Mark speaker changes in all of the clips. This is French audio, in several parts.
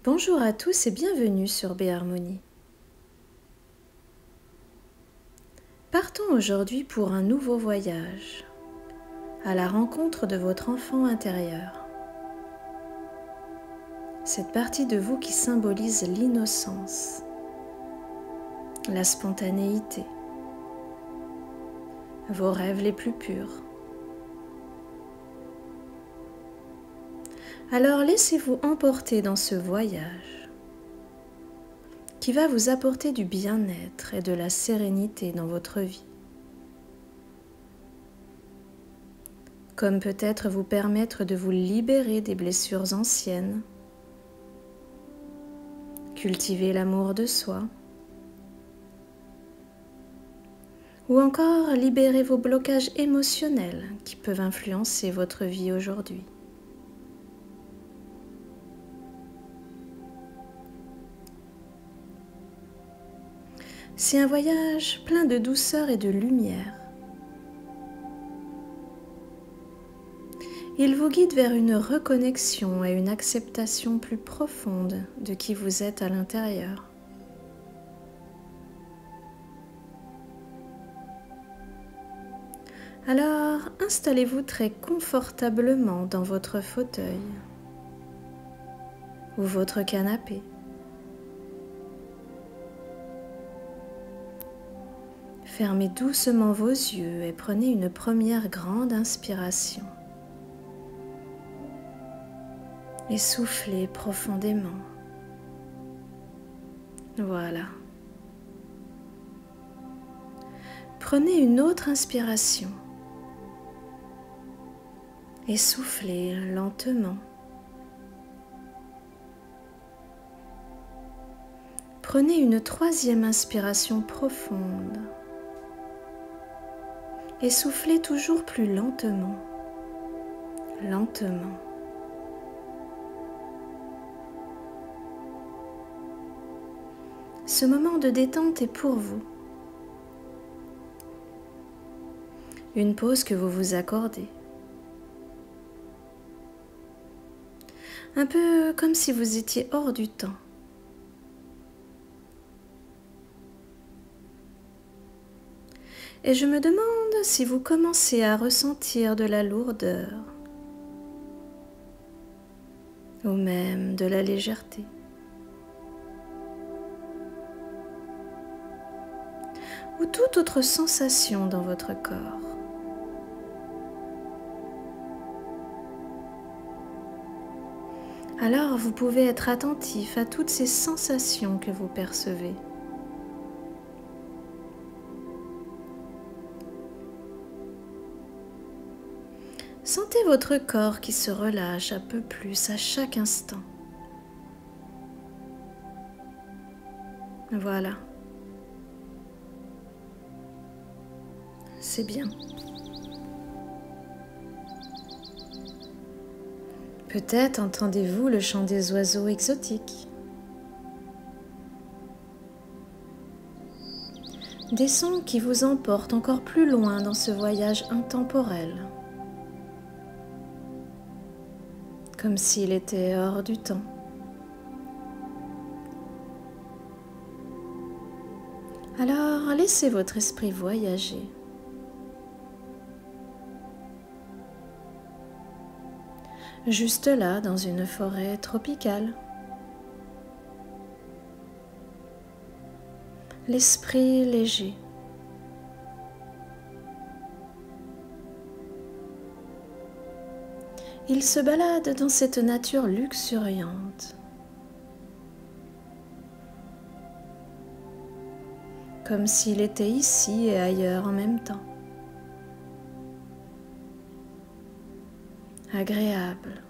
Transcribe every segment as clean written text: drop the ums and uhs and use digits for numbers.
Speaker 1: Bonjour à tous et bienvenue sur B-Harmonie. Partons aujourd'hui pour un nouveau voyage, à la rencontre de votre enfant intérieur. Cette partie de vous qui symbolise l'innocence, la spontanéité, vos rêves les plus purs. Alors laissez-vous emporter dans ce voyage qui va vous apporter du bien-être et de la sérénité dans votre vie. Comme peut-être vous permettre de vous libérer des blessures anciennes, cultiver l'amour de soi, ou encore libérer vos blocages émotionnels qui peuvent influencer votre vie aujourd'hui. C'est un voyage plein de douceur et de lumière. Il vous guide vers une reconnexion et une acceptation plus profonde de qui vous êtes à l'intérieur. Alors, installez-vous très confortablement dans votre fauteuil ou votre canapé. Fermez doucement vos yeux et prenez une première grande inspiration. Et soufflez profondément. Voilà. Prenez une autre inspiration et soufflez lentement. Prenez une troisième inspiration profonde et soufflez toujours plus lentement, lentement. Ce moment de détente est pour vous. Une pause que vous vous accordez. Un peu comme si vous étiez hors du temps. Et je me demande si vous commencez à ressentir de la lourdeur ou même de la légèreté. Ou toute autre sensation dans votre corps. Alors vous pouvez être attentif à toutes ces sensations que vous percevez. Sentez votre corps qui se relâche un peu plus à chaque instant. Voilà. C'est bien. Peut-être entendez-vous le chant des oiseaux exotiques. Des sons qui vous emportent encore plus loin dans ce voyage intemporel. Comme s'il était hors du temps. Alors, laissez votre esprit voyager. Juste là, dans une forêt tropicale. L'esprit léger. Il se balade dans cette nature luxuriante. Comme s'il était ici et ailleurs en même temps. Agréable.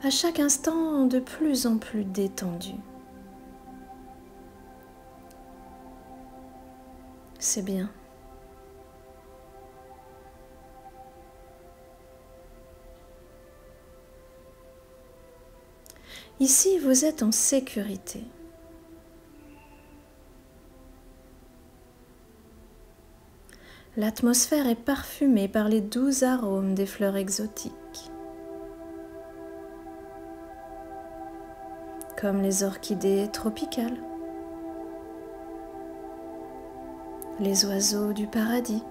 Speaker 1: À chaque instant, de plus en plus détendu. C'est bien. Ici, vous êtes en sécurité. L'atmosphère est parfumée par les doux arômes des fleurs exotiques, comme les orchidées tropicales, les oiseaux du paradis,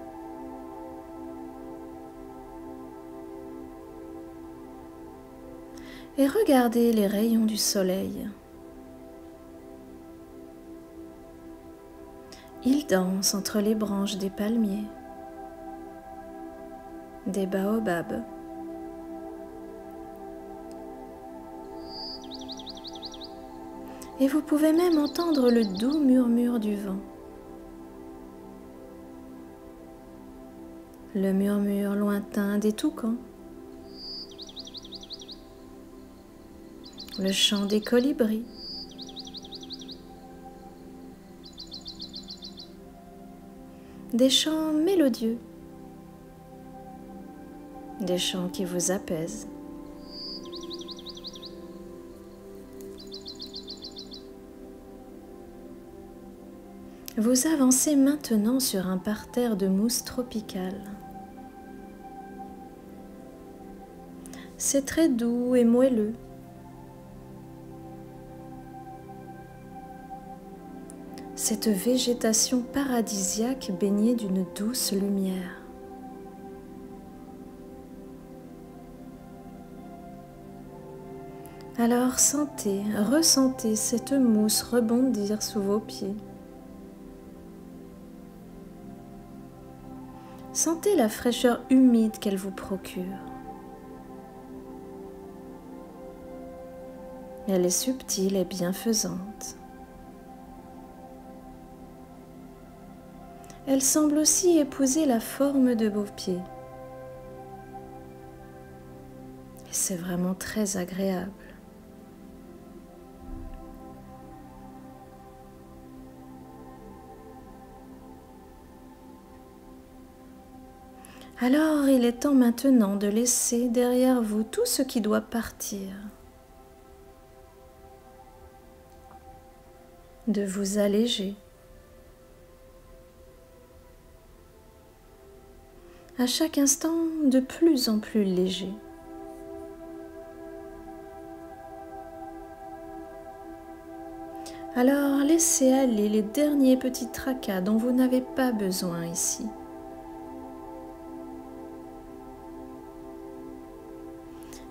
Speaker 1: et regardez les rayons du soleil. Ils dansent entre les branches des palmiers, des baobabs. Et vous pouvez même entendre le doux murmure du vent. Le murmure lointain des toucans. Le chant des colibris. Des chants mélodieux. Des chants qui vous apaisent. Vous avancez maintenant sur un parterre de mousse tropicale. C'est très doux et moelleux. Cette végétation paradisiaque baignée d'une douce lumière. Alors sentez, ressentez cette mousse rebondir sous vos pieds. Sentez la fraîcheur humide qu'elle vous procure. Elle est subtile et bienfaisante. Elle semble aussi épouser la forme de vos pieds. Et c'est vraiment très agréable. Alors il est temps maintenant de laisser derrière vous tout ce qui doit partir. De vous alléger. À chaque instant de plus en plus léger. Alors laissez aller les derniers petits tracas dont vous n'avez pas besoin ici.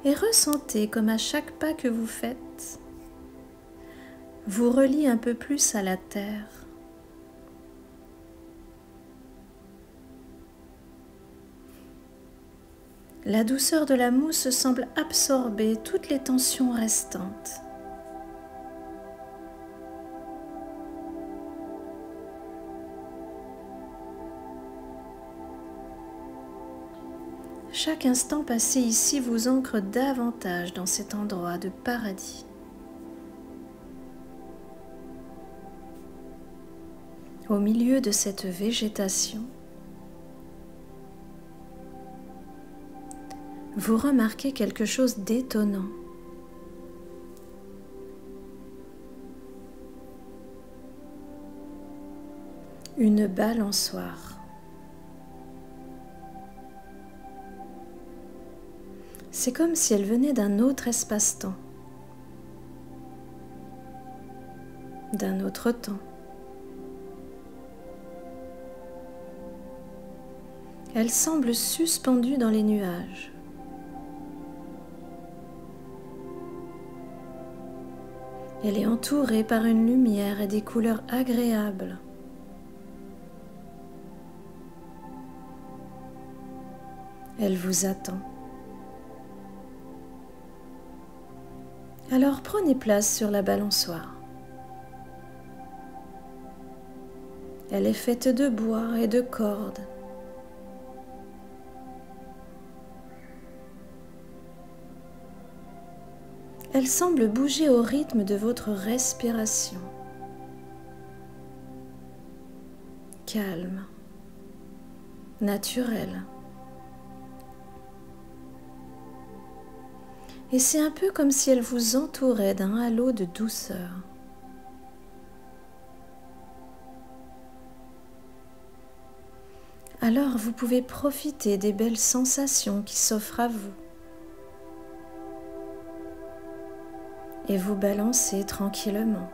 Speaker 1: Et ressentez comme à chaque pas que vous faites, vous relie un peu plus à la terre. La douceur de la mousse semble absorber toutes les tensions restantes. Chaque instant passé ici vous ancre davantage dans cet endroit de paradis. Au milieu de cette végétation, vous remarquez quelque chose d'étonnant. Une balançoire. C'est comme si elle venait d'un autre espace-temps, d'un autre temps. Elle semble suspendue dans les nuages. Elle est entourée par une lumière et des couleurs agréables. Elle vous attend. Alors prenez place sur la balançoire. Elle est faite de bois et de cordes. Elle semble bouger au rythme de votre respiration. Calme, naturelle. Et c'est un peu comme si elle vous entourait d'un halo de douceur. Alors vous pouvez profiter des belles sensations qui s'offrent à vous et vous balancer tranquillement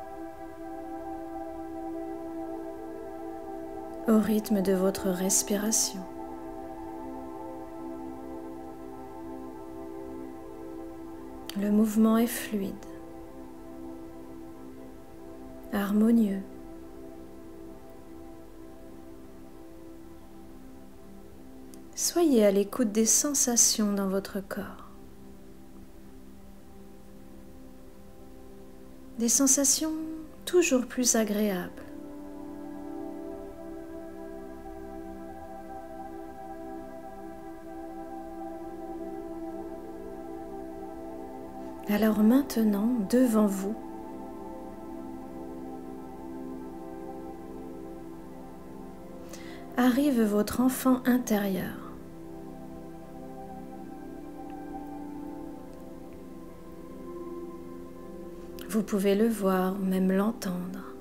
Speaker 1: au rythme de votre respiration. Le mouvement est fluide, harmonieux. Soyez à l'écoute des sensations dans votre corps. Des sensations toujours plus agréables. Alors maintenant, devant vous, arrive votre enfant intérieur. Vous pouvez le voir ou même l'entendre.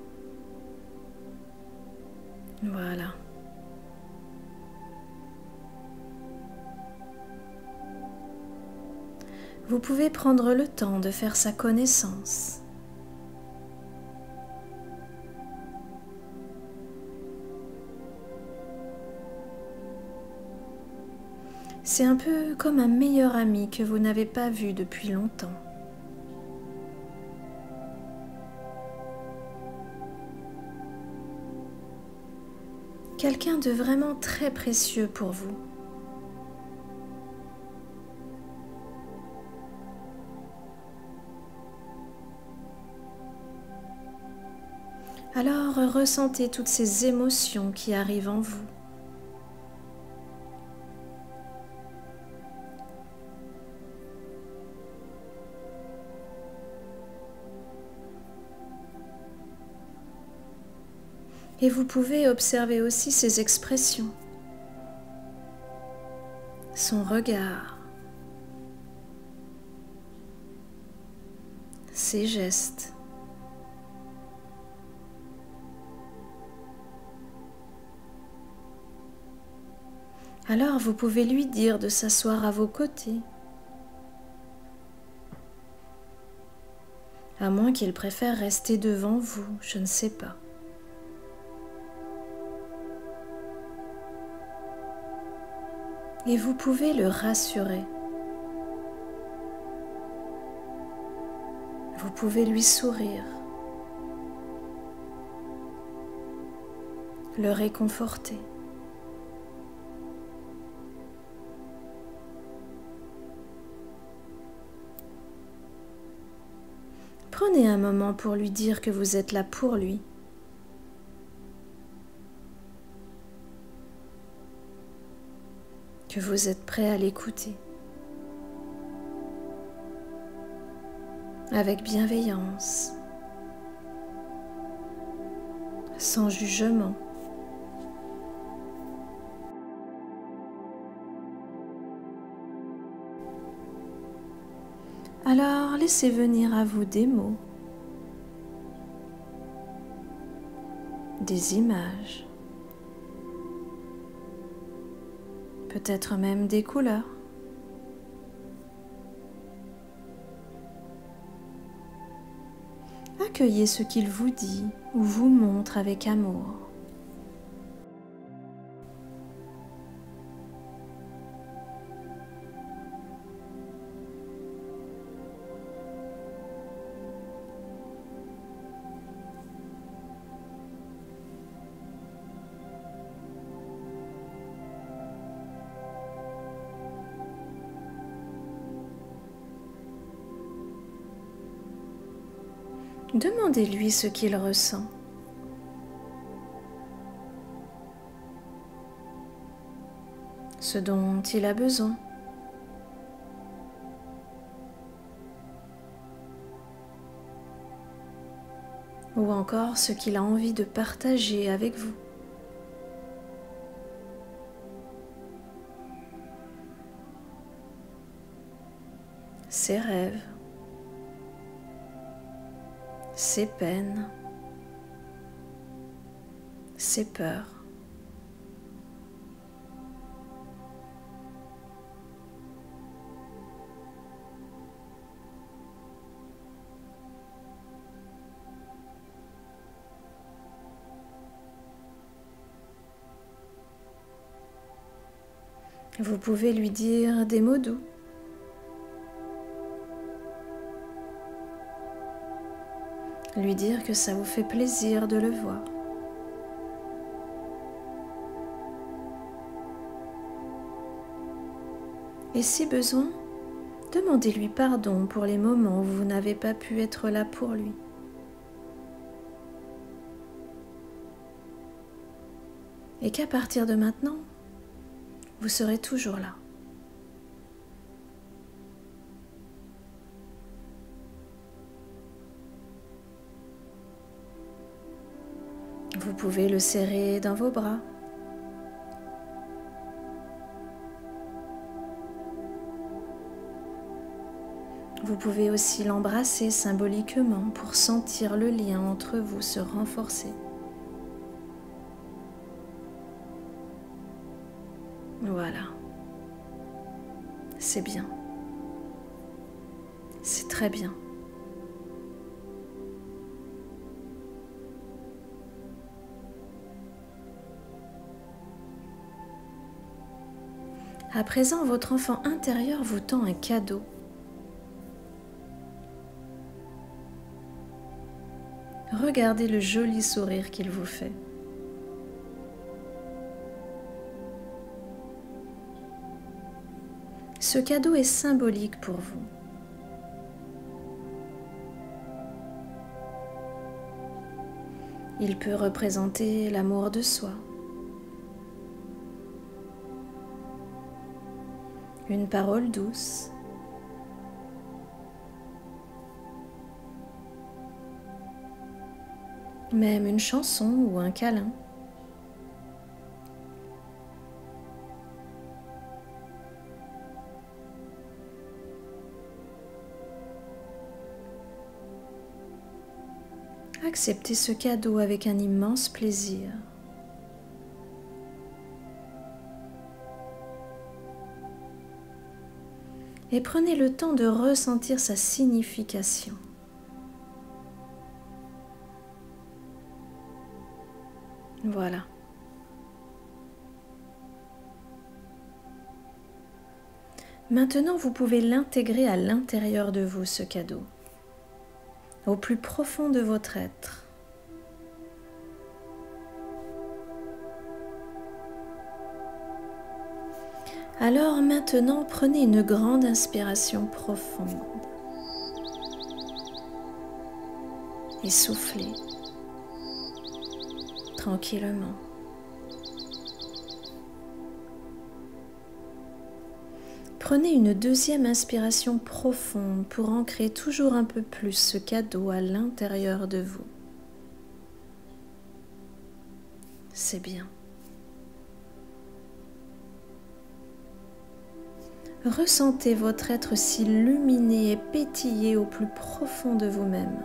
Speaker 1: Voilà. Vous pouvez prendre le temps de faire sa connaissance. C'est un peu comme un meilleur ami que vous n'avez pas vu depuis longtemps. Quelqu'un de vraiment très précieux pour vous. Alors ressentez toutes ces émotions qui arrivent en vous. Et vous pouvez observer aussi ses expressions, son regard, ses gestes. Alors vous pouvez lui dire de s'asseoir à vos côtés, à moins qu'il préfère rester devant vous, je ne sais pas. Et vous pouvez le rassurer. Vous pouvez lui sourire, le réconforter. Prenez un moment pour lui dire que vous êtes là pour lui. Que vous êtes prêt à l'écouter. Avec bienveillance, sans jugement. Alors laissez venir à vous des mots, des images, peut-être même des couleurs. Accueillez ce qu'il vous dit ou vous montre avec amour. Demandez-lui ce qu'il ressent. Ce dont il a besoin. Ou encore ce qu'il a envie de partager avec vous. Ses rêves, ses peines, ses peurs. Vous pouvez lui dire des mots doux. Lui dire que ça vous fait plaisir de le voir. Et si besoin, demandez-lui pardon pour les moments où vous n'avez pas pu être là pour lui. Et qu'à partir de maintenant, vous serez toujours là. Vous pouvez le serrer dans vos bras. Vous pouvez aussi l'embrasser symboliquement pour sentir le lien entre vous se renforcer. Voilà. C'est bien. C'est très bien. À présent, votre enfant intérieur vous tend un cadeau. Regardez le joli sourire qu'il vous fait. Ce cadeau est symbolique pour vous. Il peut représenter l'amour de soi, une parole douce, même une chanson ou un câlin. Acceptez ce cadeau avec un immense plaisir. Et prenez le temps de ressentir sa signification. Voilà. Maintenant, vous pouvez l'intégrer à l'intérieur de vous, ce cadeau, au plus profond de votre être. Alors maintenant, prenez une grande inspiration profonde et soufflez tranquillement. Prenez une deuxième inspiration profonde pour ancrer toujours un peu plus ce cadeau à l'intérieur de vous. C'est bien. Ressentez votre être s'illuminer et pétiller au plus profond de vous-même.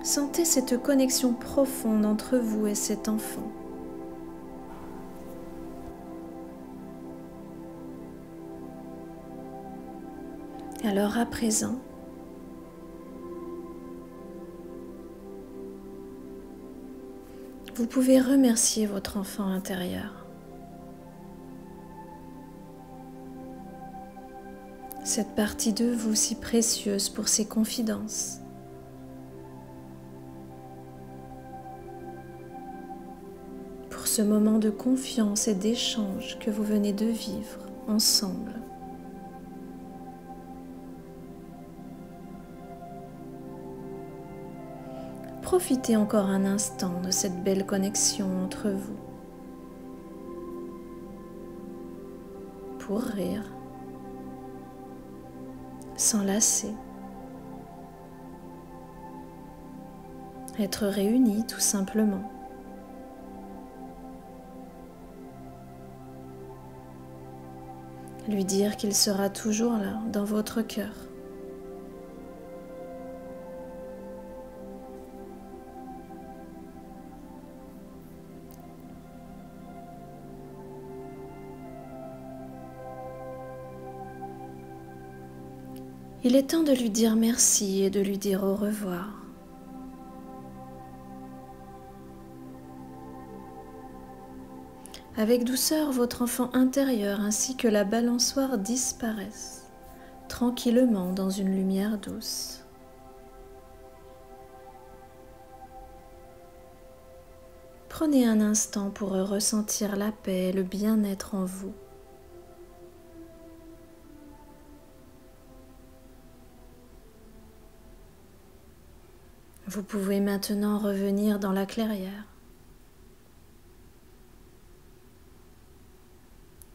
Speaker 1: Sentez cette connexion profonde entre vous et cet enfant. Alors à présent, vous pouvez remercier votre enfant intérieur. Cette partie de vous si précieuse pour ses confidences. Pour ce moment de confiance et d'échange que vous venez de vivre ensemble. Profitez encore un instant de cette belle connexion entre vous pour rire, s'enlacer, être réunis tout simplement. Lui dire qu'il sera toujours là dans votre cœur. Il est temps de lui dire merci et de lui dire au revoir. Avec douceur, votre enfant intérieur ainsi que la balançoire disparaissent tranquillement dans une lumière douce. Prenez un instant pour ressentir la paix et le bien-être en vous. Vous pouvez maintenant revenir dans la clairière.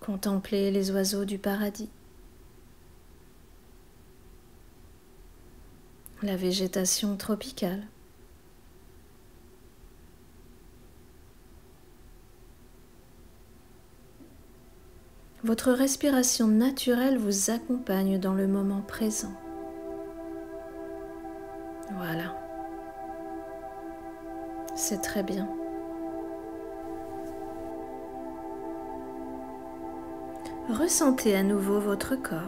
Speaker 1: Contempler les oiseaux du paradis. La végétation tropicale. Votre respiration naturelle vous accompagne dans le moment présent. Voilà. C'est très bien. Ressentez à nouveau votre corps.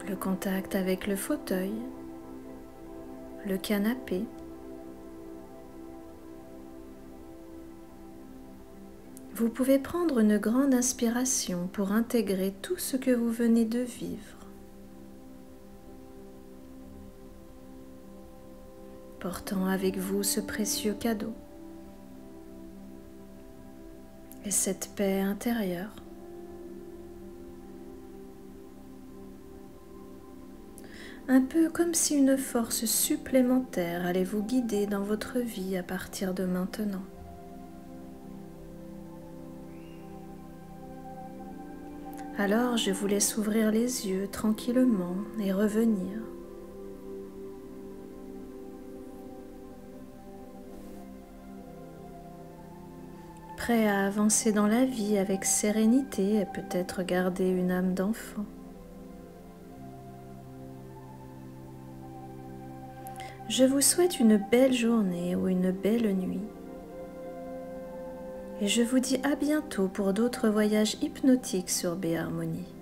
Speaker 1: Le contact avec le fauteuil, le canapé. Vous pouvez prendre une grande inspiration pour intégrer tout ce que vous venez de vivre. Portant avec vous ce précieux cadeau et cette paix intérieure. Un peu comme si une force supplémentaire allait vous guider dans votre vie à partir de maintenant. Alors je vous laisse ouvrir les yeux tranquillement et revenir. Prêt à avancer dans la vie avec sérénité et peut-être garder une âme d'enfant. Je vous souhaite une belle journée ou une belle nuit. Et je vous dis à bientôt pour d'autres voyages hypnotiques sur Béharmonie.